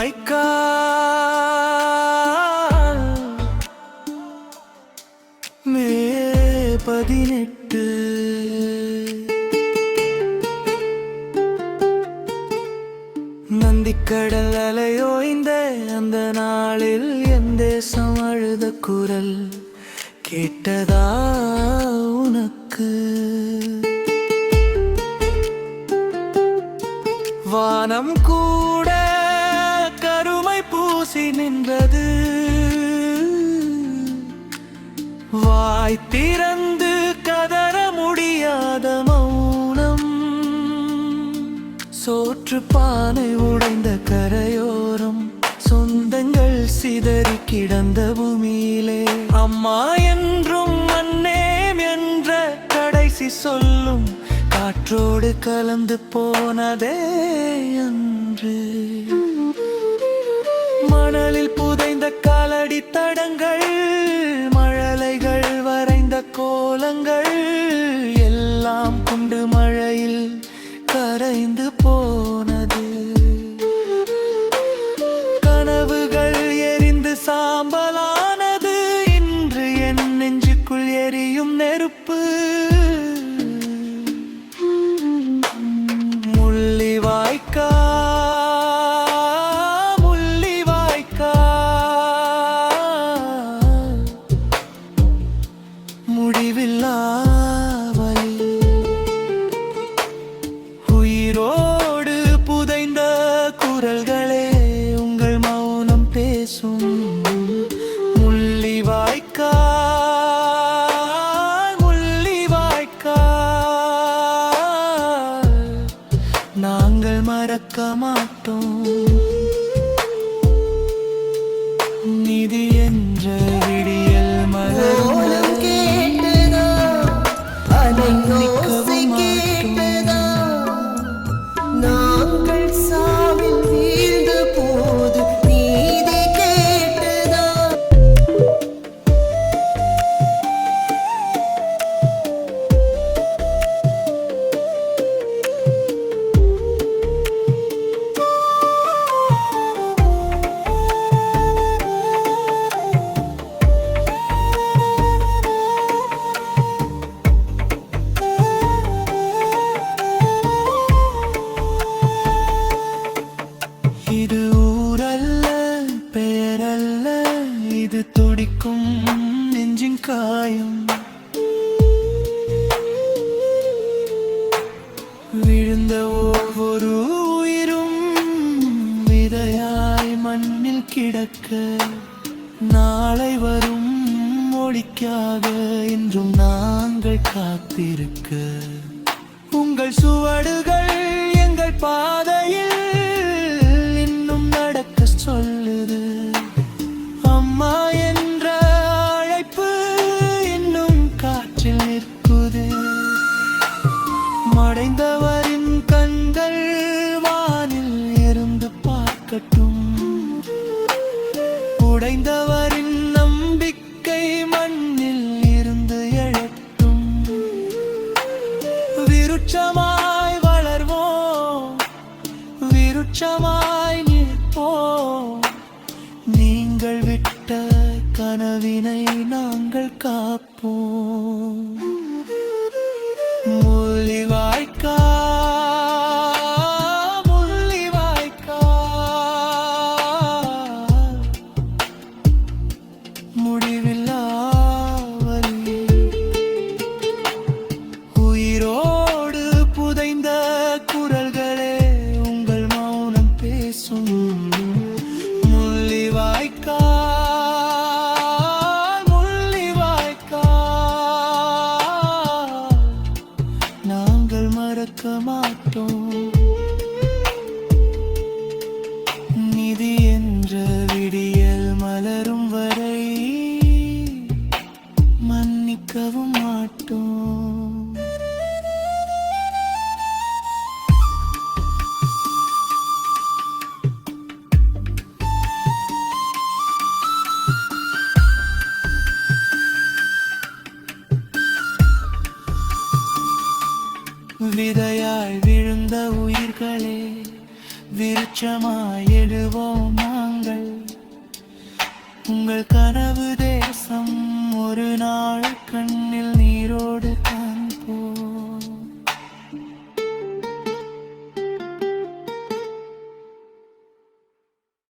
வாய்க்கால் மே 18 நந்திக்கடல் அலையோய்ந்த அந்த நாளில் என் தேசம் அழுத குரல் கேட்டதா உனக்கு? வானம் கூட கருமை பூசி நின்றது, வாய் திறந்து கதற முடியாத மௌனம். சோற்று பானை உடைந்த கரையோரம், சொந்தங்கள் சிதறி கிடந்த பூமியிலே, அம்மா என்றும் அன்னேம் என்ற கடைசி சொல்லும் காற்றோடு கலந்து போனதே அன்று. மணலில் புதைந்த காலடி தடங்கள், மழலைகள் வரைந்த கோலங்கள் எல்லாம் கொண்டு மழையில் கரைந்து போனது. கனவுகள் எரிந்து சாம்பலானது, இன்று என் நெஞ்சுக்குள் எரியும் நெருப்பு. முடிவில்லா வலி, உயிரோடு புதைந்த குரல்களே உங்கள் மௌனம் பேசும். முள்ளிவாய்க்கால் முள்ளிவாய்க்கால் நாங்கள் மறக்க மாட்டோம். நிதி என்ற விடியல் மலரும் துடிக்கும் நெஞ்சின் காயம், விழுந்த ஒவ்வொரு உயிரும் விதையாய் மண்ணில் கிடக்க, நாளை வரும் ஒளிக்காக இன்றும் நாங்கள் காத்திருக்க. உங்கள் சுவடுகள் எங்கள் பாதையில் இன்னும் நடக்க சொல்லுது. அம்மா என்ற அழைப்பு இன்னும் காற்றில் நிற்குது. மறைந்தவரின் கண்கள் வானில் இருந்து பார்க்கட்டும், உடைந்தவரின் நம்பிக்கை மண்ணில் இருந்து எழட்டும். விருட்சமாய் வளர்வோம், விருட்சமாய் நிற்போம். நீங்கள் விட்ட கனவினை நாங்கள் காப்போம். முள்ளிவாய்க்கால் முள்ளிவாய்க்கால் முடிவில்லா வலி, உயிரோடு புதைந்த குரல்களே உங்கள் மௌனம் பேசும். முள்ளிவாய்க்கால் முள்ளிவாய்க்கால் நாங்கள் மறக்க மாட்டோம். நிதி என்ற விடியல் மலரும் வரை மன்னிக்கவும் மாட்டோம். விதையாய் விழுந்த உயிர்களே, விருட்சமாய் எழுவோம் நாங்கள். உங்கள் கனவு தேசம் ஒரு நாள்